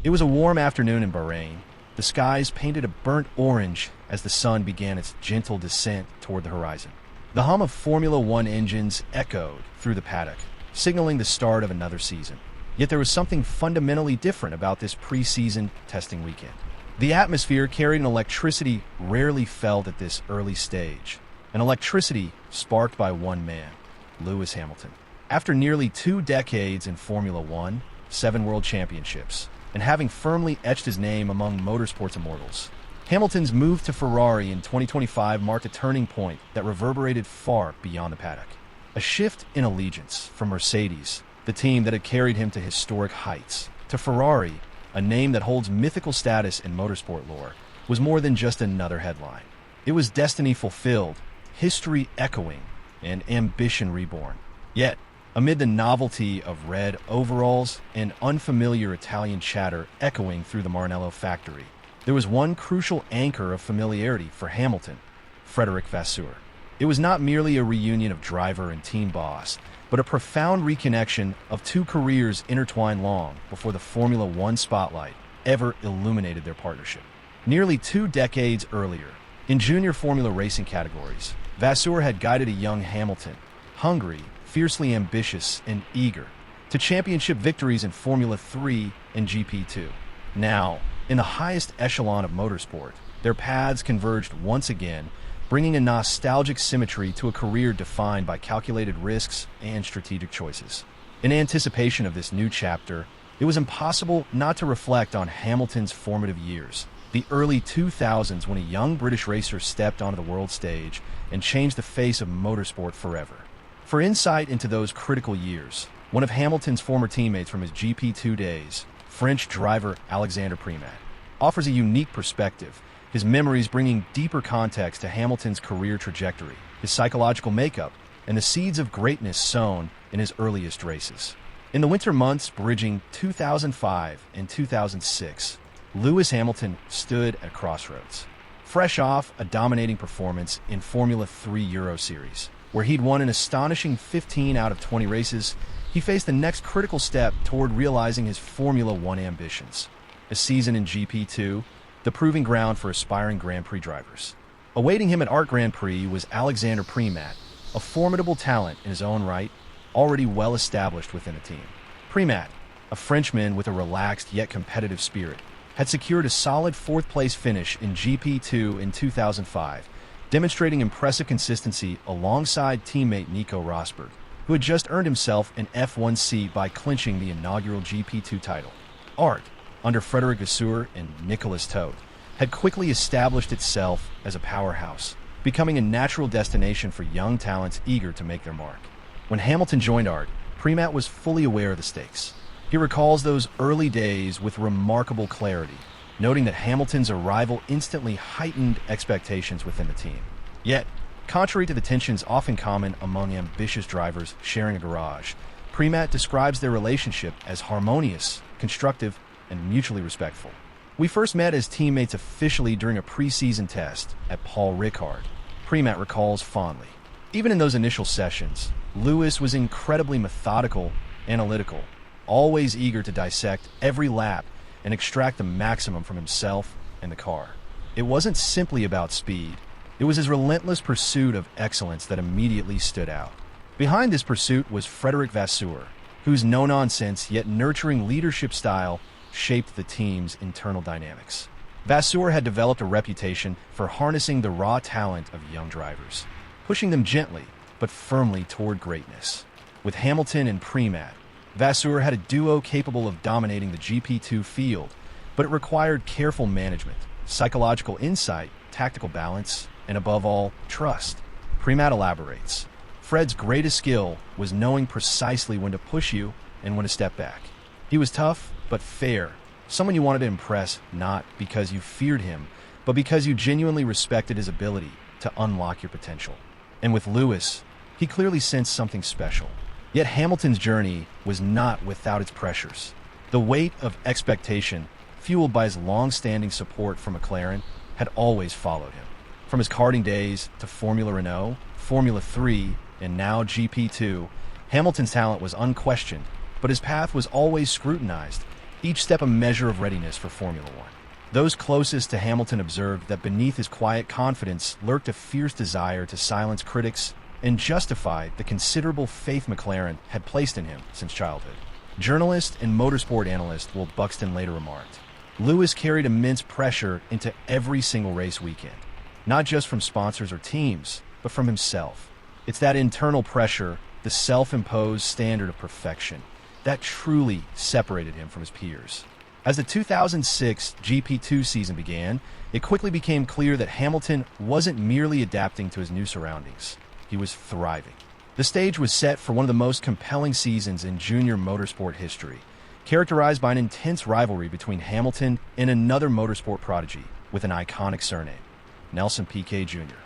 It was a warm afternoon in Bahrain. The skies painted a burnt orange as the sun began its gentle descent toward the horizon. The hum of Formula One engines echoed through the paddock, signaling the start of another season. Yet there was something fundamentally different about this pre-season testing weekend. The atmosphere carried an electricity rarely felt at this early stage, an electricity sparked by one man, Lewis Hamilton. After nearly 2 decades in Formula One, 7 world championships, and having firmly etched his name among motorsports immortals, Hamilton's move to Ferrari in 2025 marked a turning point that reverberated far beyond the paddock. A shift in allegiance from Mercedes, the team that had carried him to historic heights, to Ferrari, a name that holds mythical status in motorsport lore, was more than just another headline. It was destiny fulfilled, history echoing, and ambition reborn. Yet, amid the novelty of red overalls and unfamiliar Italian chatter echoing through the Maranello factory, there was one crucial anchor of familiarity for Hamilton, Frederic Vasseur. It was not merely a reunion of driver and team boss, but a profound reconnection of 2 careers intertwined long before the Formula One spotlight ever illuminated their partnership. Nearly 2 decades earlier, in junior Formula racing categories, Vasseur had guided a young Hamilton, hungry, fiercely ambitious, and eager, to championship victories in Formula 3 and GP2. Now, in the highest echelon of motorsport, their paths converged once again, bringing a nostalgic symmetry to a career defined by calculated risks and strategic choices. In anticipation of this new chapter, it was impossible not to reflect on Hamilton's formative years, the early 2000s when a young British racer stepped onto the world stage and changed the face of motorsport forever. For insight into those critical years, one of Hamilton's former teammates from his GP2 days, French driver Alexandre Premat, offers a unique perspective, his memories bringing deeper context to Hamilton's career trajectory, his psychological makeup, and the seeds of greatness sown in his earliest races. In the winter months bridging 2005 and 2006, Lewis Hamilton stood at a crossroads. Fresh off a dominating performance in Formula 3 Euro Series, where he'd won an astonishing 15 out of 20 races, he faced the next critical step toward realizing his Formula One ambitions. A season in GP2, the proving ground for aspiring Grand Prix drivers. Awaiting him at Art Grand Prix was Alexandre Premat, a formidable talent in his own right, already well established within the team. Premat, a Frenchman with a relaxed yet competitive spirit, had secured a solid 4th-place finish in GP2 in 2005, demonstrating impressive consistency alongside teammate Nico Rosberg, who had just earned himself an F1 seat by clinching the inaugural GP2 title. Art, under Frederic Vasseur and Nicolas Todt, had quickly established itself as a powerhouse, becoming a natural destination for young talents eager to make their mark. When Hamilton joined Art, Premat was fully aware of the stakes. He recalls those early days with remarkable clarity, noting that Hamilton's arrival instantly heightened expectations within the team. Yet, contrary to the tensions often common among ambitious drivers sharing a garage, Premat describes their relationship as harmonious, constructive, and mutually respectful. We first met as teammates officially during a preseason test at Paul Ricard, Premat recalls fondly. Even in those initial sessions, Lewis was incredibly methodical, analytical, always eager to dissect every lap and extract the maximum from himself and the car. It wasn't simply about speed. It was his relentless pursuit of excellence that immediately stood out. Behind this pursuit was Frederic Vasseur, whose no-nonsense yet nurturing leadership style shaped the team's internal dynamics. Vasseur had developed a reputation for harnessing the raw talent of young drivers, pushing them gently but firmly toward greatness. With Hamilton and Premat, Vasseur had a duo capable of dominating the GP2 field, but it required careful management, psychological insight, tactical balance, and above all, trust. Premat elaborates, Fred's greatest skill was knowing precisely when to push you and when to step back. He was tough, but fair, someone you wanted to impress not because you feared him, but because you genuinely respected his ability to unlock your potential. And with Lewis, he clearly sensed something special. Yet Hamilton's journey was not without its pressures. The weight of expectation, fueled by his long-standing support for McLaren, had always followed him. From his karting days to Formula Renault, Formula 3, and now GP2, Hamilton's talent was unquestioned, but his path was always scrutinized, each step a measure of readiness for Formula One. Those closest to Hamilton observed that beneath his quiet confidence lurked a fierce desire to silence critics and justify the considerable faith McLaren had placed in him since childhood. Journalist and motorsport analyst Will Buxton later remarked, Lewis carried immense pressure into every single race weekend, not just from sponsors or teams, but from himself. It's that internal pressure, the self-imposed standard of perfection, that truly separated him from his peers. As the 2006 GP2 season began, it quickly became clear that Hamilton wasn't merely adapting to his new surroundings. He was thriving. The stage was set for one of the most compelling seasons in junior motorsport history, characterized by an intense rivalry between Hamilton and another motorsport prodigy with an iconic surname, Nelson Piquet Jr.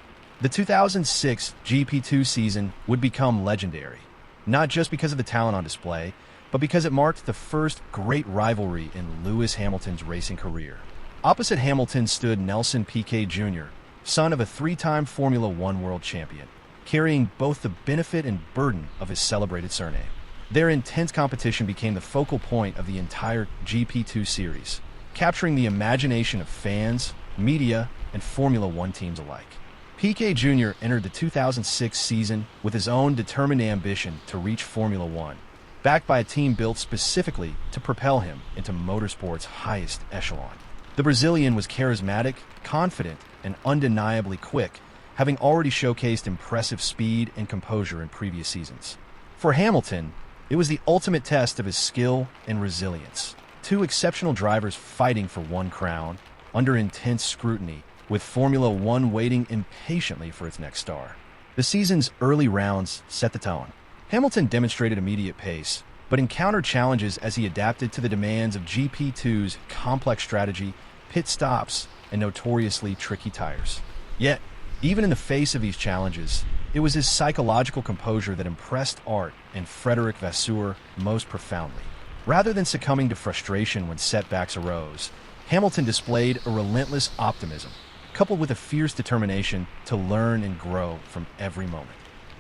The 2006 GP2 season would become legendary, not just because of the talent on display, but because it marked the first great rivalry in Lewis Hamilton's racing career. Opposite Hamilton stood Nelson Piquet Jr., son of a three-time Formula One world champion, carrying both the benefit and burden of his celebrated surname. Their intense competition became the focal point of the entire GP2 series, capturing the imagination of fans, media, and Formula One teams alike. Piquet Jr. entered the 2006 season with his own determined ambition to reach Formula One, backed by a team built specifically to propel him into motorsport's highest echelon. The Brazilian was charismatic, confident, and undeniably quick, having already showcased impressive speed and composure in previous seasons. For Hamilton, it was the ultimate test of his skill and resilience. Two exceptional drivers fighting for one crown, under intense scrutiny, with Formula One waiting impatiently for its next star. The season's early rounds set the tone. Hamilton demonstrated immediate pace, but encountered challenges as he adapted to the demands of GP2's complex strategy, pit stops, and notoriously tricky tires. Yet, even in the face of these challenges, it was his psychological composure that impressed Art and Frederic Vasseur most profoundly. Rather than succumbing to frustration when setbacks arose, Hamilton displayed a relentless optimism, coupled with a fierce determination to learn and grow from every moment.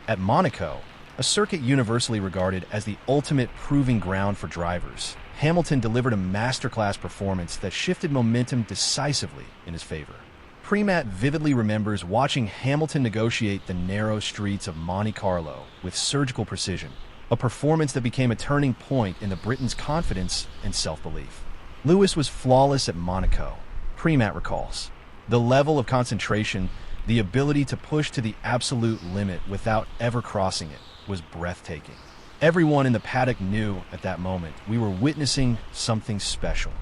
At Monaco, a circuit universally regarded as the ultimate proving ground for drivers, Hamilton delivered a masterclass performance that shifted momentum decisively in his favor. Premat vividly remembers watching Hamilton negotiate the narrow streets of Monte Carlo with surgical precision, a performance that became a turning point in the Briton's confidence and self-belief. Lewis was flawless at Monaco, Premat recalls. The level of concentration, the ability to push to the absolute limit without ever crossing it, was breathtaking. Everyone in the paddock knew at that moment we were witnessing something special.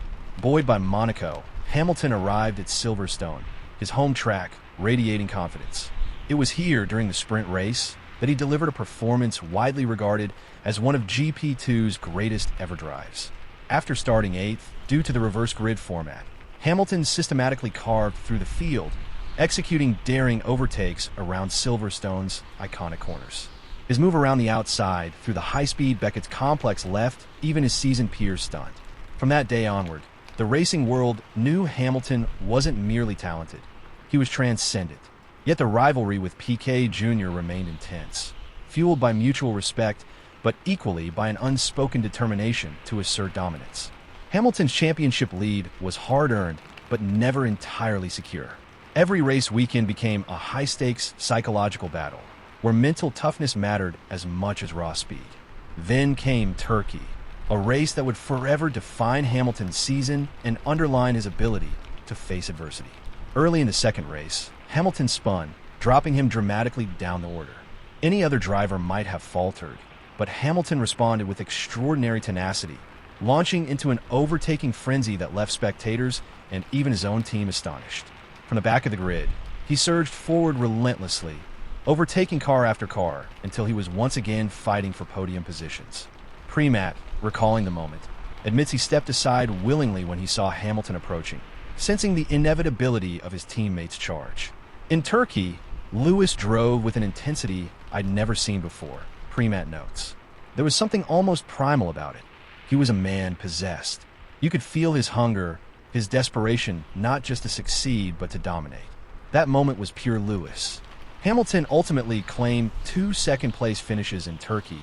Buoyed by Monaco, Hamilton arrived at Silverstone, his home track, radiating confidence. It was here, during the sprint race, that he delivered a performance widely regarded as one of GP2's greatest ever drives. After starting 8th, due to the reverse grid format, Hamilton systematically carved through the field, executing daring overtakes around Silverstone's iconic corners. His move around the outside through the high-speed Beckett's complex left even his seasoned peers stunned. From that day onward, the racing world knew Hamilton wasn't merely talented. He was transcendent. Yet the rivalry with Piquet Jr. remained intense, fueled by mutual respect, but equally by an unspoken determination to assert dominance. Hamilton's championship lead was hard-earned, but never entirely secure. Every race weekend became a high-stakes psychological battle, where mental toughness mattered as much as raw speed. Then came Turkey, a race that would forever define Hamilton's season and underline his ability to face adversity. Early in the second race, Hamilton spun, dropping him dramatically down the order. Any other driver might have faltered, but Hamilton responded with extraordinary tenacity, launching into an overtaking frenzy that left spectators and even his own team astonished. From the back of the grid, he surged forward relentlessly, overtaking car after car until he was once again fighting for podium positions. Premat, recalling the moment, admits he stepped aside willingly when he saw Hamilton approaching, sensing the inevitability of his teammates' charge. In Turkey, Lewis drove with an intensity I'd never seen before, Premat notes. There was something almost primal about it. He was a man possessed. You could feel his hunger, his desperation not just to succeed but to dominate. That moment was pure Lewis. Hamilton ultimately claimed 2 second-place finishes in Turkey,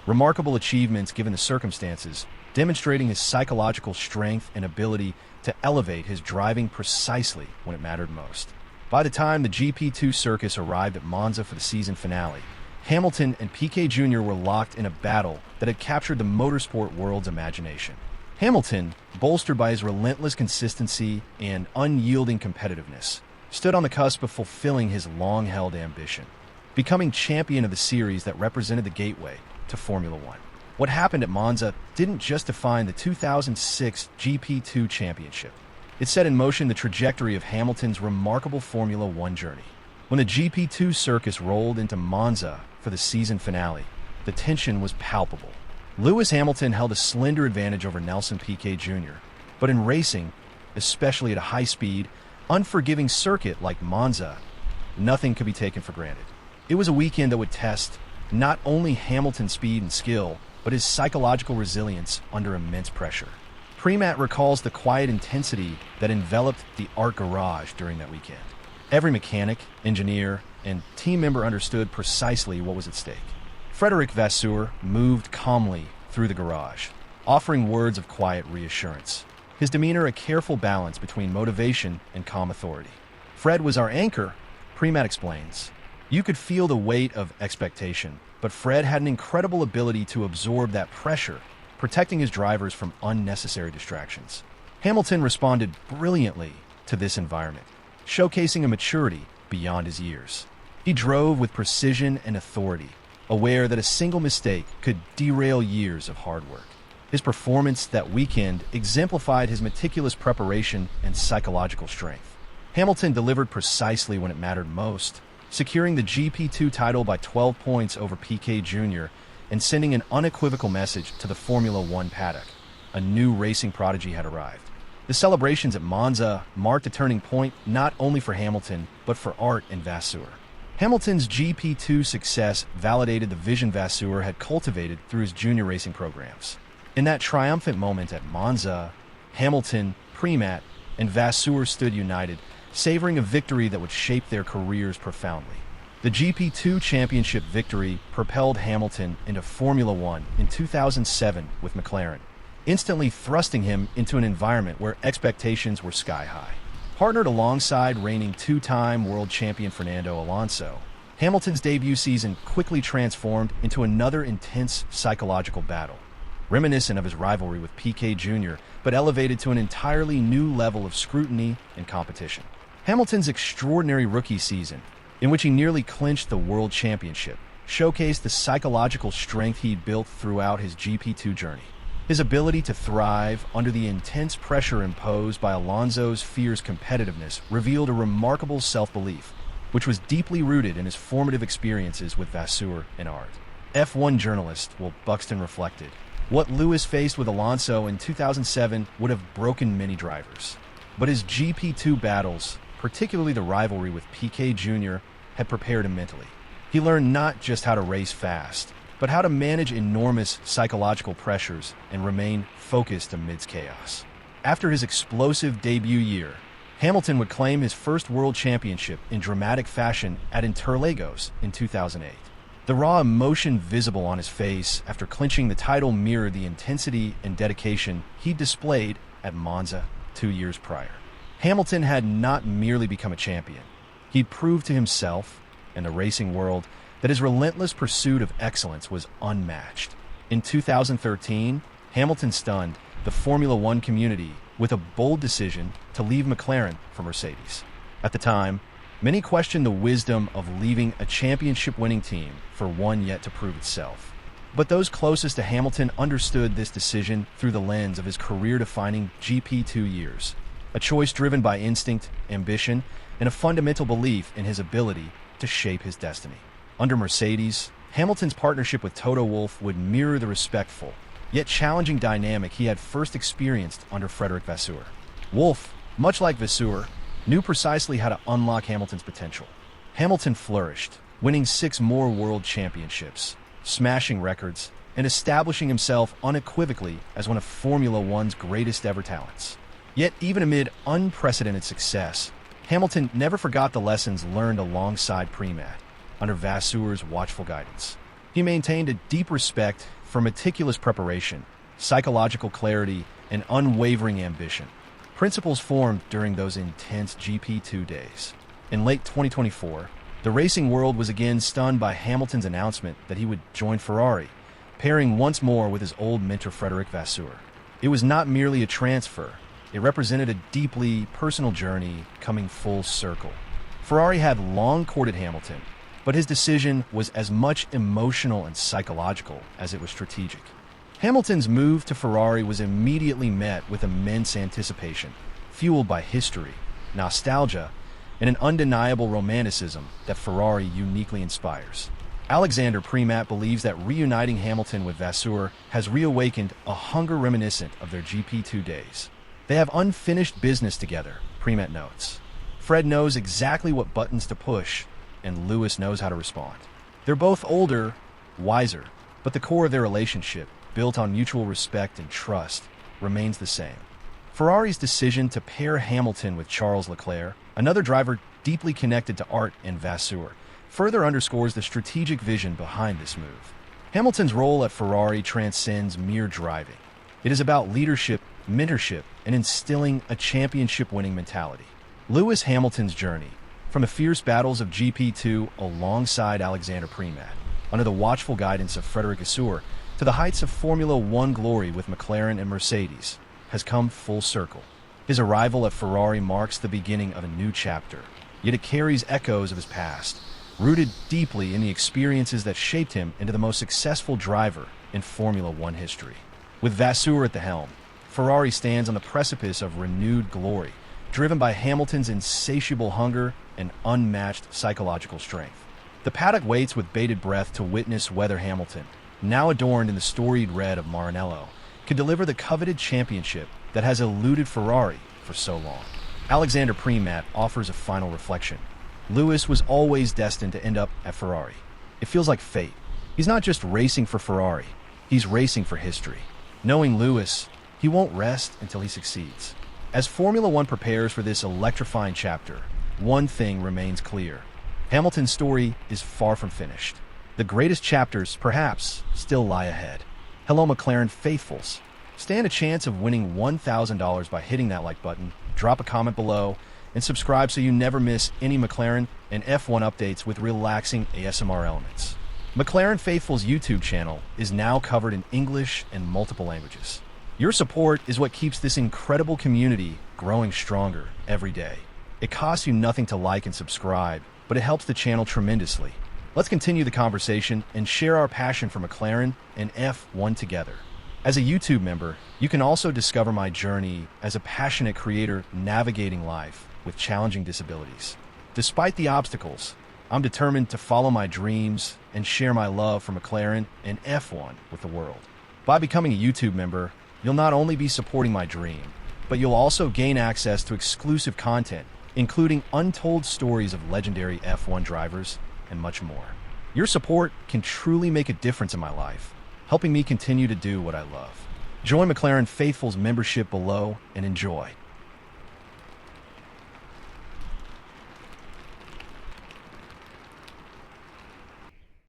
remarkable achievements given the circumstances, demonstrating his psychological strength and ability to elevate his driving precisely when it mattered most. By the time the GP2 circus arrived at Monza for the season finale, Hamilton and Piquet Jr. were locked in a battle that had captured the motorsport world's imagination. Hamilton, bolstered by his relentless consistency and unyielding competitiveness, stood on the cusp of fulfilling his long-held ambition, becoming champion of the series that represented the gateway to Formula One. What happened at Monza didn't just define the 2006 GP2 championship. It set in motion the trajectory of Hamilton's remarkable Formula One journey. When the GP2 circus rolled into Monza for the season finale, the tension was palpable. Lewis Hamilton held a slender advantage over Nelson Piquet Jr., but in racing, especially at a high-speed, unforgiving circuit like Monza, nothing could be taken for granted. It was a weekend that would test not only Hamilton's speed and skill, but his psychological resilience under immense pressure. Premat recalls the quiet intensity that enveloped the art garage during that weekend. Every mechanic, engineer, and team member understood precisely what was at stake. Frederic Vasseur moved calmly through the garage, offering words of quiet reassurance, his demeanor a careful balance between motivation and calm authority. "Fred was our anchor," Premat explains. "You could feel the weight of expectation, but Fred had an incredible ability to absorb that pressure, protecting his drivers from unnecessary distractions." Hamilton responded brilliantly to this environment, showcasing a maturity beyond his years. He drove with precision and authority, aware that a single mistake could derail years of hard work. His performance that weekend exemplified his meticulous preparation and psychological strength. Hamilton delivered precisely when it mattered most, securing the GP2 title by 12 points over Piquet Jr. and sending an unequivocal message to the Formula One paddock. A new racing prodigy had arrived. The celebrations at Monza marked a turning point not only for Hamilton, but for Art and Vasseur. Hamilton's GP2 success validated the vision Vasseur had cultivated through his junior racing programs. In that triumphant moment at Monza, Hamilton, Premat, and Vasseur stood united, savoring a victory that would shape their careers profoundly. The GP2 championship victory propelled Hamilton into Formula One in 2007 with McLaren, instantly thrusting him into an environment where expectations were sky-high. Partnered alongside reigning two-time world champion Fernando Alonso, Hamilton's debut season quickly transformed into another intense psychological battle, reminiscent of his rivalry with Piquet Jr., but elevated to an entirely new level of scrutiny and competition. Hamilton's extraordinary rookie season, in which he nearly clinched the world championship, showcased the psychological strength he'd built throughout his GP2 journey. His ability to thrive under the intense pressure imposed by Alonso's fierce competitiveness revealed a remarkable self-belief, which was deeply rooted in his formative experiences with Vasseur and Art. F1 journalist Will Buxton reflected, "What Lewis faced with Alonso in 2007 would have broken many drivers. But his GP2 battles, particularly the rivalry with Piquet Jr., had prepared him mentally. He learned not just how to race fast, but how to manage enormous psychological pressures and remain focused amidst chaos." After his explosive debut year, Hamilton would claim his first world championship in dramatic fashion at Interlagos in 2008. The raw emotion visible on his face after clinching the title mirrored the intensity and dedication he displayed at Monza 2 years prior. Hamilton had not merely become a champion. He'd proved to himself and the racing world that his relentless pursuit of excellence was unmatched. In 2013, Hamilton stunned the Formula One community with a bold decision to leave McLaren for Mercedes. At the time, many questioned the wisdom of leaving a championship-winning team for one yet to prove itself. But those closest to Hamilton understood this decision through the lens of his career-defining GP2 years, a choice driven by instinct, ambition, and a fundamental belief in his ability to shape his destiny. Under Mercedes, Hamilton's partnership with Toto Wolff would mirror the respectful, yet challenging dynamic he had first experienced under Frederic Vasseur. Wolff, much like Vasseur, knew precisely how to unlock Hamilton's potential. Hamilton flourished, winning 6 more world championships, smashing records, and establishing himself unequivocally as one of Formula One's greatest ever talents. Yet even amid unprecedented success, Hamilton never forgot the lessons learned alongside Premat, under Vasseur's watchful guidance. He maintained a deep respect for meticulous preparation, psychological clarity, and unwavering ambition. Principles formed during those intense GP2 days. In late 2024, the racing world was again stunned by Hamilton's announcement that he would join Ferrari, pairing once more with his old mentor Frederic Vasseur. It was not merely a transfer, it represented a deeply personal journey coming full circle. Ferrari had long courted Hamilton, but his decision was as much emotional and psychological as it was strategic. Hamilton's move to Ferrari was immediately met with immense anticipation, fueled by history, nostalgia, and an undeniable romanticism that Ferrari uniquely inspires. Alexandre Premat believes that reuniting Hamilton with Vasseur has reawakened a hunger reminiscent of their GP2 days. They have unfinished business together, Premat notes. Fred knows exactly what buttons to push, and Lewis knows how to respond. They're both older, wiser, but the core of their relationship, built on mutual respect and trust, remains the same. Ferrari's decision to pair Hamilton with Charles Leclerc, another driver deeply connected to art and Vasseur, further underscores the strategic vision behind this move. Hamilton's role at Ferrari transcends mere driving. It is about leadership, mentorship, and instilling a championship-winning mentality. Lewis Hamilton's journey, from the fierce battles of GP2 alongside Alexandre Premat, under the watchful guidance of Frederic Vasseur, to the heights of Formula One glory with McLaren and Mercedes, has come full circle. His arrival at Ferrari marks the beginning of a new chapter, yet it carries echoes of his past, rooted deeply in the experiences that shaped him into the most successful driver in Formula One history. With Vasseur at the helm, Ferrari stands on the precipice of renewed glory, driven by Hamilton's insatiable hunger and unmatched psychological strength. The paddock waits with bated breath to witness whether Hamilton, now adorned in the storied red of Maranello, could deliver the coveted championship that has eluded Ferrari for so long. Alexandre Premat offers a final reflection. Lewis was always destined to end up at Ferrari. It feels like fate. He's not just racing for Ferrari, he's racing for history. Knowing Lewis, he won't rest until he succeeds. As Formula One prepares for this electrifying chapter, one thing remains clear. Hamilton's story is far from finished. The greatest chapters, perhaps, still lie ahead. Hello, McLaren faithfuls. Stand a chance of winning $1,000 by hitting that like button, drop a comment below, and subscribe so you never miss any McLaren and F1 updates with relaxing ASMR elements. McLaren Faithful's YouTube channel is now covered in English and multiple languages. Your support is what keeps this incredible community growing stronger every day. It costs you nothing to like and subscribe, but it helps the channel tremendously. Let's continue the conversation and share our passion for McLaren and F1 together. As a YouTube member, you can also discover my journey as a passionate creator navigating life with challenging disabilities. Despite the obstacles, I'm determined to follow my dreams and share my love for McLaren and F1 with the world. By becoming a YouTube member, you'll not only be supporting my dream, but you'll also gain access to exclusive content, including untold stories of legendary F1 drivers and much more. Your support can truly make a difference in my life, helping me continue to do what I love. Join McLaren Faithful's membership below and enjoy.